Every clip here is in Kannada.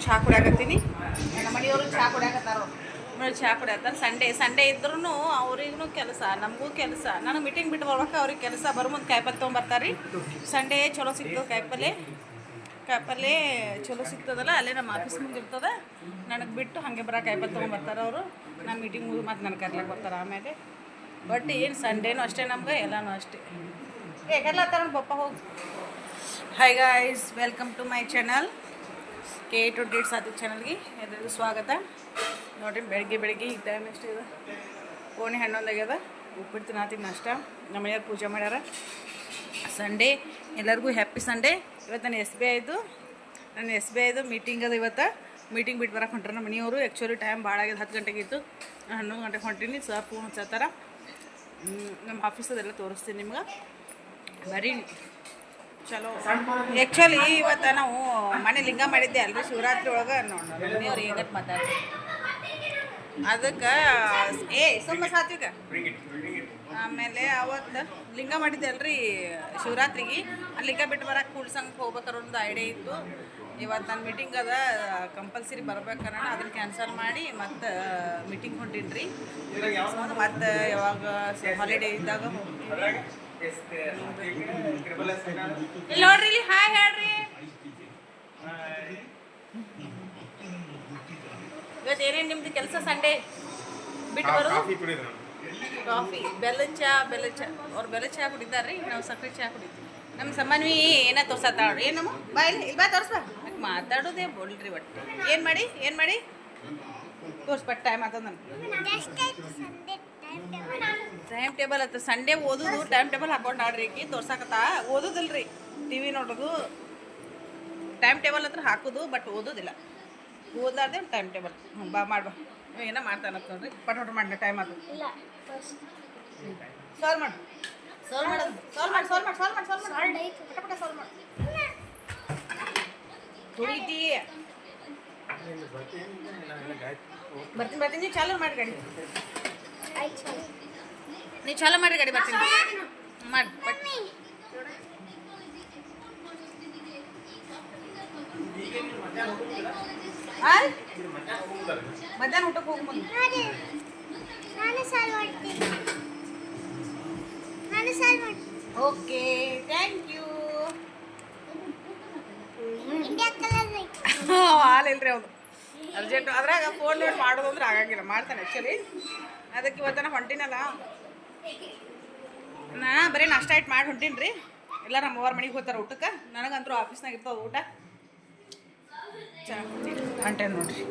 ಚಹಾ ಕುಡಿಯಾಕತ್ತೀನಿ. ನಮ್ಮ ಮನೆಯವರು ಚಹಾ ಕುಡಿಯಾಕತ್ತಾರ. ಚಹಾ ಕುಡಿಯತ್ತಾರೆ. ಸಂಡೇ ಇದ್ರೂ ಅವ್ರಿಗೂ ಕೆಲಸ, ನಮಗೂ ಕೆಲಸ. ನನಗೆ ಮೀಟಿಂಗ್ ಬಿಟ್ಟು ಬರ್ಬೇಕು, ಅವ್ರಿಗೆ ಕೆಲಸ. ಮುಂದೆ ಕಾಯಿಪಲ್ಲೆ ತೊಗೊಂಬರ್ತಾರೆ ರೀ. ಸಂಡೇ ಚಲೋ ಸಿಗ್ತದೆ ಕಾಯಿಪಲ್ಲೆ ಚಲೋ ಸಿಗ್ತದಲ್ಲ, ಅಲ್ಲೇ ನಮ್ಮ ಆಫೀಸ್ ಮುಂದೆ ಇರ್ತದೆ. ನನಗೆ ಬಿಟ್ಟು ಹಾಗೆ ಬರೋ ಕಾಯಿಪಲ್ಲೆ ತೊಗೊಂಬರ್ತಾರೆ ಅವರು. ನಾನು ಮೀಟಿಂಗ್ ಮುಗಿದು ಮತ್ತು ನನ್ನ ಕರ್ಲಕ್ಕೆ ಬರ್ತಾರೆ ಆಮೇಲೆ. ಬಟ್ ಏನು ಸಂಡೇನೂ ಅಷ್ಟೇ, ನಮ್ಗೆ ಎಲ್ಲನೂ ಅಷ್ಟೇ. ಕರ್ಲತ್ತಾರ ಪಪ್ಪ ಹೋಗಿ. Hi guys, welcome to my channel K28 Sathvik ಚಾನಲ್ಗೆ ಎಲ್ಲರಿಗೂ ಸ್ವಾಗತ. ನೋಡಿರಿ, ಬೆಳಗ್ಗೆ ಈಗ ಟೈಮ್ ಎಷ್ಟಿದೆ? 11 ಆಗ್ಯದ. ಉಪ್ಪಿಟ್ಟು ತಿನ್ನತ್ತೀನಿ ನಾಷ್ಟ. ನಮ್ಮ ಮನೆಯವ್ರು ಪೂಜೆ ಮಾಡ್ಯಾರ. ಸಂಡೇ ಎಲ್ಲರಿಗೂ ಹ್ಯಾಪಿ ಸಂಡೇ. ಇವತ್ತು ನನ್ನ ಎಸ್ ಬಿ ಐದು ಮೀಟಿಂಗ್ ಅದು. ಇವತ್ತು ಮೀಟಿಂಗ್ ಬಿಟ್ಟು ಬರೋಕೆ ಹೊಂಟ್ರೆ ನಮ್ಮ ಮನೆಯವರು. ಆ್ಯಕ್ಚುಲಿ ಟೈಮ್ ಭಾಳ ಆಗಿದೆ, 10 ಗಂಟೆಗೆ ಇತ್ತು. 11 ಗಂಟೆಗೆ ಹೊಂಟೀನಿ. Sir phone ಹಚ್ಚತ್ತಾರ. ನಮ್ಮ ಆಫೀಸದೆಲ್ಲ ತೋರಿಸ್ತೀನಿ ನಿಮ್ಗೆ. ಬರೀ ಚಲೋ. ಆ್ಯಕ್ಚುಲಿ ಇವತ್ತು ನಾವು ಮನೆ ಲಿಂಗ ಮಾಡಿದ್ದೆ ಅಲ್ರಿ, ಶಿವರಾತ್ರಿ ಒಳಗೆ. ನೋಡಿ ಮನೆಯವ್ರು ಹೇಗಟ್ಟು ಮಾತಾಡ್ತೀವಿ ಅದಕ್ಕೆ ಸುಮ್ಮ ಸಾತ್ವಿಕ. ಆಮೇಲೆ ಅವತ್ತು ಲಿಂಗ ಮಾಡಿದ್ದೆ ಅಲ್ರಿ ಶಿವರಾತ್ರಿಗೆ. ಅಲ್ಲಿ ಲಿಂಗ ಬಿಟ್ಟು ಬರೋಕೆ ಕೂಡ್ಸಂಗೆ ಹೋಗ್ಬೇಕಾದ್ರೆ ಒಂದು ಐಡಿಯಾ ಇತ್ತು. ಇವತ್ತು ನನ್ನ ಮೀಟಿಂಗ್ ಅದ, ಕಂಪಲ್ಸರಿ ಬರ್ಬೇಕನ್ನ ಅದನ್ನು ಕ್ಯಾನ್ಸಲ್ ಮಾಡಿ ಮತ್ತು ಮೀಟಿಂಗ್ ಹೊಂಟೀನಿ ರೀ. ಮತ್ತು ಯಾವಾಗ ಹಾಲಿಡೇ ಇದ್ದಾಗ ಹೋಗ್ತೀವಿ. ಇಲ್ಲಿ ನೋಡ್ರಿ, ಇಲ್ಲಿ ಹಾಯ್ ಹೇಳ್ರಿ. ಇವತ್ತು ಏನೇನು ನಿಮ್ದು ಕೆಲಸ? ಸಂಡೇ ಬಿಟ್ಟು ಬರೋದು ಕಾಫಿ, ಬೆಲ್ಲದ ಚಹಾ. ಅವ್ರು ಬೆಲ್ಲದ ಚಹಾ ಕುಡಿತಾರೆ ರೀ, ನಾವು ಸಕ್ಕರೆ ಚಹಾ ಕುಡಿತೀವಿ. ನಮ್ಮ ಸಮ್ಮನ್ವಿ ಏನೋ ತೋರ್ಸತ್ತಾಳ್ರಿ. ಏನು ನಮ್ಮ ಬಾ, ಇಲ್ಲಿ ಬಾ ತೋರಿಸ್ಬಾ. ಮಾತಾಡೋದೇ ಬೋಲ್ರಿ ಒಟ್ಟು. ಏನು ಮಾಡಿ ತೋರಿಸ್ಬಟ್ಟು. ಟೈಮ್ ಆಗ್ತದೆ ನನಗೆ. ಟೈಮ್ ಟೇಬಲ್ ಹತ್ತ ಸಂಡೇ ಓದೋದು ಟೈಮ್ ಟೇಬಲ್ ಹಾಕೊಂಡು ಆಡ್ರಿ. ಆಕಿ ತೋರ್ಸಾಕತ್ತ ಓದೋದಿಲ್ರಿ, ಟಿ ವಿ ನೋಡೋದು. ಟೈಮ್ ಟೇಬಲ್ ಹತ್ರ ಹಾಕೋದು, ಬಟ್ ಓದೋದಿಲ್ಲ. ಓದಾರ್ದೆ ಟೈಮ್ ಟೇಬಲ್. ಬಾ ಮಾಡ್ಬಾ. ಏನೋ ಮಾಡ್ತಾನೆ ನೋಡ್ರಿ. ಪಟೋಟ ಮಾಡಿ. ಟೈಮ್ ಅದು ಸಾಲ್ವ್ ಮಾಡು. ಪಟ ಸಾಲ್ವ್ ಮಾಡು. ತುಳಿತಿ ಬರ್ತೀನಿ. ಚಾಲು ಮಾಡಿ ಗಾಡಿ. ನೀವು ಚಾಲು ಮಾಡಿ ಗಾಡಿ. ಬರ್ತೀನಿ ಮಾಡಿ. ಮಧ್ಯಾಹ್ನ ಊಟಕ್ಕೆ ಹೋಗಿ ಬಂದು ಓಕೆ, ಥ್ಯಾಂಕ್ ಯು. ಹಾಲಿಲ್ರಿ ಅವ್ನು ಅರ್ಜೆಂಟು. ಅದ್ರಾಗ ಫೋನ್ ನೋಡಿ ಮಾಡೋದು ಅಂದ್ರೆ ಆಗಂಗಿಲ್ಲ. ಮಾಡ್ತಾನೆ ಆ್ಯಕ್ಚುಲಿ. ಅದಕ್ಕೆ ಇವತ್ತು ಹೊಂಟಿನಲ್ಲ, ನಾ ಬರೀ ನಾಷ್ಟ ಇಟ್ಟು ಮಾಡಿ ಹೊಂಟೀನಿ ರೀ. ಎಲ್ಲ ನಮ್ಮ ಅವ್ರ ಮನೆಗೆ ಹೋಗ್ತಾರೆ ಊಟಕ್ಕೆ. ನನಗಂತೂ ಆಫೀಸ್ನಾಗ ಇರ್ತದೆ ಊಟ. ಚೆನ್ನಾಗಿ ಹೊಂಟೇನು ನೋಡ್ರಿ.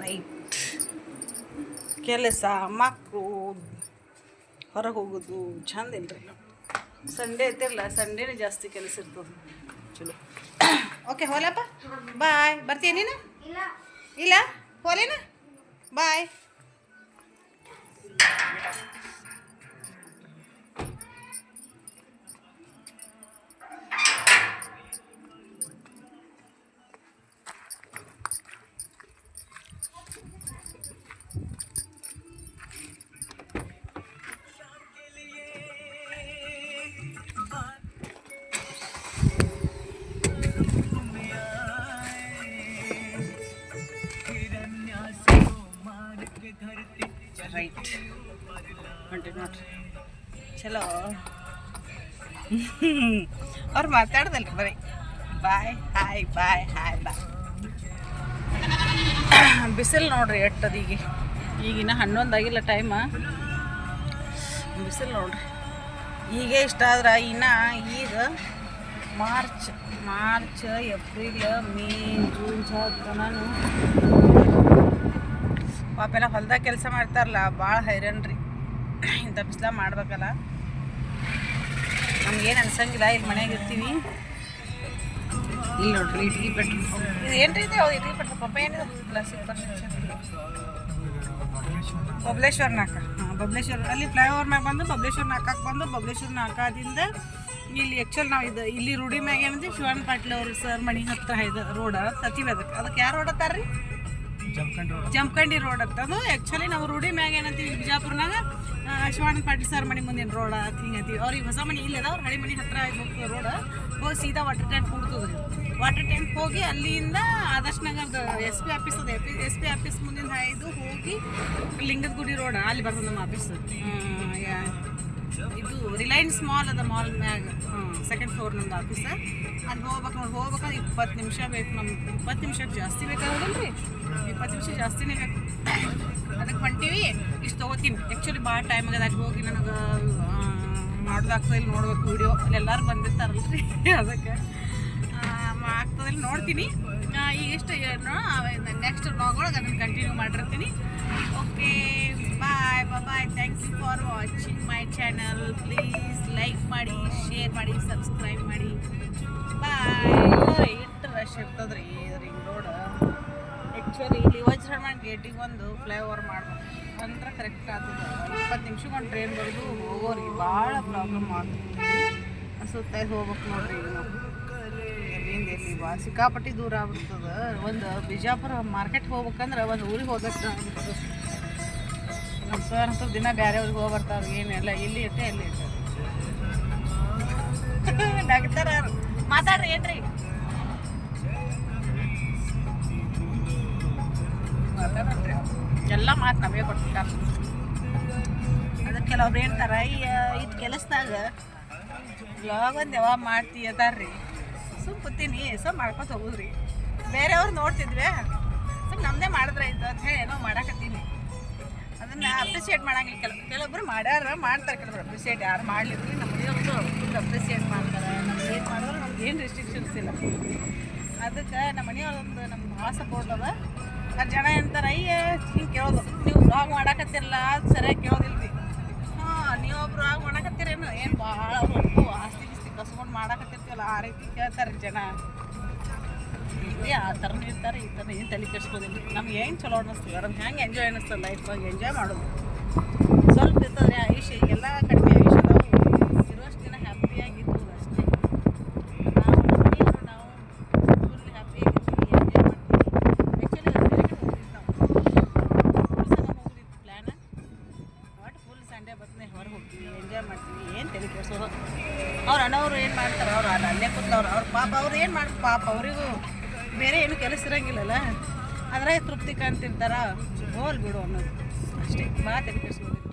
ರೈಟ್. ಕೆಲಸ, ಮಕ್ಕಳು, ಹೊರಗೆ ಹೋಗೋದು ಚಂದ ಇಲ್ರಿ. ಸಂಡೇ ಐತಿರಲ್ಲ, ಸಂಡೇನೇ ಜಾಸ್ತಿ ಕೆಲಸ ಇರ್ತದೆ. ಚಲೋ. ಓಕೆ, ಹೋಲಪ್ಪ. ಬಾಯ್. ಬರ್ತೀಯ ನೀನು? ಇಲ್ಲ ಹೋಲೇನ? ಬಾಯ್. ರೈಟ್ ಹೊಂಟಿ ನೋಡ್ರಿ. ಚಲೋ. ಅವ್ರು ಮಾತಾಡ್ದಲ್ರಿ ಬರೀ ಬಾಯ್ ಹಾಯ್ ಬಾಯ್. ಬಿಸಿಲು ನೋಡ್ರಿ ಎಟ್ಟದ. ಈಗಿನ 11 ಆಗಿಲ್ಲ ಟೈಮ. ಬಿಸಿಲು ನೋಡ್ರಿ. ಈಗ ಇಷ್ಟ ಆದ್ರೆ ಈಗ ಮಾರ್ಚ್ ಏಪ್ರಿಲ್ ಮೇ ಜೂನ್ ತನಕ ಪಾಪೆಲ್ಲ ಹೊಲ್ದಾಗ ಕೆಲಸ ಮಾಡ್ತಾರಲ್ಲ, ಭಾಳ ಹೈರಾಣ್ರಿ. ಇಂಥ ಬಿಸಿಲಾಗ ಮಾಡ್ಬೇಕಲ್ಲ. ನಮ್ಗೇನು ಅನ್ಸಂಗಿಲ್ಲ, ಇಲ್ಲಿ ಮನೆಯಾಗ ಇರ್ತೀವಿ. ಇಲ್ಲಿ ನೋಡ್ರಿ ಇಟ್ಗಿ ಪೆಟ್ರೋಲ್. ಇದು ಏನ್ರಿ ಇದೆ? ಹೌದು, ಇಟ್ಗಿ ಪೆಟ್ರೋಲ್ ಪಪ್ಪ ಏನಿದೆ? ಕ್ಲಾಸಿಕ್ ಬಬಲೇಶ್ವರ ನಾಕ. ಬಬಲೇಶ್ವರ ಅಲ್ಲಿ ಫ್ಲೈಓವರ್ ಮ್ಯಾಗ ಬಂದು ಬಬಲೇಶ್ವರ ನಾಕಕ್ಕೆ ಬಂದು ಬಬಲೇಶ್ವರ ನಾಕದಿಂದ ಇಲ್ಲಿ ಆ್ಯಕ್ಚುಲಿ ನಾವು ಇಲ್ಲಿ ರೂಢಿ ಮ್ಯಾಗ ಏನಂದ್ರೆ ಶಿವಣ್ಣ ಪಾಟೀಲ್ ಅವ್ರ ಸರ್ ಮನೆ ಹತ್ರ ರೋಡ್ ಸತೀವಿ. ಅದಕ್ಕೆ ಯಾರು ರೋಡ್ ಅತ್ತಾರ ರೀ? ಜಮಖಂಡಿ ರೋಡ್ ಅಂತದು. ಆ್ಯಕ್ಚುಲಿ ನಾವು ರೂಢಿ ಮ್ಯಾಗ ಏನಂತೀವಿ ಬಿಜಾಪುರ್ನಾಗ ಶಿವಾನಂದ ಪಾಟೀಲ್ ಸರ್ ಮನೆ ಮುಂದಿನ ರೋಡ್ ಹಿಂಗೆ ಅಂತೀವಿ. ಅವ್ರಿಗೆ ಹೊಸ ಮನೆ ಇಲ್ಲದ, ಅವ್ರು ಹಳೆ ಮನೆ ಹತ್ರ ಹೋಗ್ತದೆ ರೋಡ್. ಹೋಗಿ ಸೀದಾ ವಾಟರ್ ಟ್ಯಾಂಕ್ ಕೊಡ್ತದೆ ರೀ. ವಾಟರ್ ಟ್ಯಾಂಕ್ ಹೋಗಿ ಅಲ್ಲಿಂದ ಆದರ್ಶ್ ನಗರದ ಎಸ್ ಪಿ ಆಫೀಸ್ ಅದ ಎಸ್ ಪಿ ಆಫೀಸ್ ಮುಂದಿನ ಹಾಯ್ದು ಹೋಗಿ ಲಿಂಗದ ಗುಡಿ ರೋಡ್ ಅಲ್ಲಿ ಬರ್ತದೆ ನಮ್ಮ ಆಫೀಸ್. ಇದು ರಿಲಯನ್ಸ್ ಮಾಲ್ ಅದ, ಮಾಲ್ ಮ್ಯಾಗ ಸೆಕೆಂಡ್ ಫ್ಲೋರ್ ನಮ್ದು ಆಫೀಸ. ಅಲ್ಲಿ ಹೋಗ್ಬೇಕಂದ್ರೆ 20 ನಿಮಿಷ ಬೇಕು ನಮ್ಗೆ. 20 ನಿಮಿಷಕ್ಕೆ ಜಾಸ್ತಿ ಬೇಕಾಗೋದಿಲ್ಲ ರೀ, 20 ನಿಮಿಷ ಜಾಸ್ತಿನೇ ಬೇಕು. ಅದಕ್ಕೆ ಹೊಂಟೀವಿ. ಇಷ್ಟು ತೊಗೋತೀನಿ. ಆ್ಯಕ್ಚುಲಿ ಭಾಳ ಟೈಮ್ ಆಗದ. ಅಲ್ಲಿ ಹೋಗಿ ನನಗೆ ಮಾಡೋದಾಗ್ತದೆ, ನೋಡ್ಬೇಕು ವೀಡಿಯೋ. ಅಲ್ಲಿ ಎಲ್ಲರೂ ಬಂದಿರ್ತಾರಲ್ಲ ರೀ, ಅದಕ್ಕೆ ಆಗ್ತದಲ್ಲಿ ನೋಡ್ತೀನಿ. ಈಗ ಇಷ್ಟು ನೆಕ್ಸ್ಟ್ ವ್ಲಾಗೊಳಗೆ ಅದನ್ನು ಕಂಟಿನ್ಯೂ ಮಾಡಿರ್ತೀನಿ. Okay, bye bye. Thank you for watching my channel. Please like ಮಾಡಿ, ಶೇರ್ ಮಾಡಿ, ಸಬ್ಸ್ಕ್ರೈಬ್ ಮಾಡಿ. ಬಾಯ್. ಎಷ್ಟು ರಶ್ ಇರ್ತದೆ ರೀ ರಿಂಗ್ ರೋಡ್. ಆ್ಯಕ್ಚುಲಿ ಇಲ್ಲಿ ವಜ್ರಹನುಮಾನ್ ಗೇಟಿಗೆ ಒಂದು ಫ್ಲೈಓವರ್ ಮಾಡ್ಬೇಕು ಅಂದ್ರೆ ಕರೆಕ್ಟ್ ಆಗ್ತದೆ. 20 ನಿಮಿಷಕ್ಕೆ ಒಂದು ಟ್ರೈನ್ ಬರೋದು ಹೋಗೋರಿ ಭಾಳ ಪ್ರಾಬ್ಲಮ್ ಆಗ್ತದೆ. ಸುತ್ತ ಹೋಗ್ಬೇಕು ನೋಡ್ರಿ. ಎಲ್ಲಿಂದ ಎಲ್ಲಿ ಭಾಳ ಸಿಕ್ಕಾಪಟ್ಟಿ ದೂರ ಆಗ್ಬಿಡ್ತದೆ. ಒಂದು ಬಿಜಾಪುರ ಮಾರ್ಕೆಟ್ ಹೋಗ್ಬೇಕಂದ್ರೆ ಒಂದು ಊರಿಗೆ ಹೋದಷ್ಟು ಆಗ್ಬಿಡ್ತದೆ. ನಮ್ಮ ಸರ್ ಅಂತೂ ದಿನ ಬೇರೆ ಊರಿಗೆ ಹೋಗಿ ಬರ್ತಾರೆ. ಏನೆಲ್ಲ ಇಲ್ಲಿ ಇಟ್ಟೆ ಎಲ್ಲಿ ಇಟ್ಟೆ ನಗ್ತಾರ. ಮಾತಾಡ್ರಿ ಏನ್ರಿ, ಮಾತಾಡ್ರಿ. ಎಲ್ಲ ಮಾತು ನಮಗೆ ಕೊಡ್ತಾರೆ. ಅದಕ್ಕೆ ಕೆಲವ್ರು ಹೇಳ್ತಾರೆ, ಇದು ಕೆಲಸದಾಗ ಬ್ಲಾಗ್ ಒಂದು ಯಾವಾಗ ಮಾಡ್ತೀವಿ ಅದಾರ್ರಿ. ಕೂತೀನಿ ಮಾಡ್ಕೊತ ಹೋಗುದ್ರಿ. ಬೇರೆಯವ್ರು ನೋಡ್ತಿದ್ವಿ, ನಮ್ಮದೇ ಮಾಡಿದ್ರೆ ಆಯ್ತು ಅಂತ ಹೇಳಿ ಏನೋ ಮಾಡಾಕತ್ತೀನಿ. ಅದನ್ನು ಅಪ್ರಿಸಿಯೇಟ್ ಮಾಡಂಗಿಲ್ಲ. ಕೆಲವೊಬ್ರು ಮಾಡ್ತಾರೆ, ಕೆಲವರು ಅಪ್ರಿಸಿಯೇಟ್ ಯಾರು ಮಾಡ್ಲಿಕ್ಕೆ ನಮ್ಮ ಮನೆಯವ್ರದ್ದು ಫುಲ್ ಅಪ್ರಿಸಿಯೇಟ್ ಮಾಡ್ತಾರೆ. ನಮ್ಗೆ ಏನು ಮಾಡಿದ್ರೆ ನಮ್ಗೆ ಏನು ರೆಸ್ಟ್ರಿಕ್ಷನ್ಸ್ ಇಲ್ಲ. ಅದಕ್ಕೆ ನಮ್ಮ ಮನೆಯವ್ರೊಂದು ನಮ್ಗೆ ಭಾಳ ಸಪೋರ್ಟ್ ಅದ. ಅದು ಜನ ಅಂತಾರೆ, ಅಯ್ಯ ಹಿಂಗೆ ಕೇಳೋದು, ನೀವು ಬ್ಲಾಗ್ ಮಾಡಾಕತ್ತಿರಲ್ಲ, ಅದು ಸರಿಯಾಗಿ ಕೇಳೋದಿಲ್ಲ ರೀ. ನೀವೊಬ್ರು ಬ್ಲಾಗ್ ಮಾಡಾಕತ್ತೀರೇನು, ಏನು ಭಾಳ ಒಟ್ಟು ಆಸ್ತಿ ಕಸ್ಕೊಂಡು ಮಾಡಾಕತ್ತಿರ್ತೀವಲ್ಲ, ಆ ರೀತಿ ಕೇಳ್ತಾರೆ ಜನ. ಆ ಥರನೂ ಇರ್ತಾರೆ, ಈ ಥರ ಏನು ತಲೆ ಕೆಡ್ಸ್ಕೋದಿಲ್ಲ. ನಮ್ಗೆ ಏನು ಚಲೋ ಅನ್ನಿಸ್ತದೆ, ನಮ್ಗೆ ಹೆಂಗೆ ಎಂಜಾಯ್ ಅನ್ನಿಸ್ತದೆ ಲೈಫಾಗಿ ಎಂಜಾಯ್ ಮಾಡೋದು. ಸ್ವಲ್ಪ ಇರ್ತದೆ ಆಯುಷ್ಯ, ಈಗೆಲ್ಲ ಕಡಿಮೆ ಆಯುಷ್ಯದವು. ಇರುವಷ್ಟು ದಿನ ಹ್ಯಾಪಿಯಾಗಿದ್ದು ಅಷ್ಟೇ. ನಾವು ಫುಲ್ ಹ್ಯಾಪಿಯಾಗಿದ್ವಿ, ಎಂಜಾಯ್ ಮಾಡ್ತೀವಿ. ಆ್ಯಕ್ಚುಲಿ ಹೋಗಿದ್ದು ನಾವು ಪ್ಲ್ಯಾನ್ ಒಟ್ಟು ಫುಲ್ ಸಂಡೇ ಬರ್ತದೆ, ಹೊರಗೆ ಹೋಗ್ತೀವಿ, ಎಂಜಾಯ್ ಮಾಡ್ತೀವಿ. ಏನು ತಲೆ ಕೆಡ್ಸೋದು. ಅವ್ರು ಅಣ್ಣವ್ರು ಏನು ಮಾಡ್ತಾರೆ, ಅವ್ರು ಅಲ್ಲೇ ಕೂತವ್ರು. ಅವ್ರು ಪಾಪ ಅವ್ರು ಏನು ಮಾಡ್ತಾರೆ, ಪಾಪ ಅವರಿಗೂ ಬೇರೆ ಏನು ಕೆಲಸ ಇರೋಂಗಿಲ್ಲಲ್ಲ, ಅದ್ರಾಗ ತೃಪ್ತಿ ಕಾಣ್ತಿರ್ತಾರ. ಹೋಲ್ ಬಿಡು ಅನ್ನೋದು ಅಷ್ಟೇ. ಭಾಳ ತಲೆ ಕೆಡಿಸ್ಬೋದು.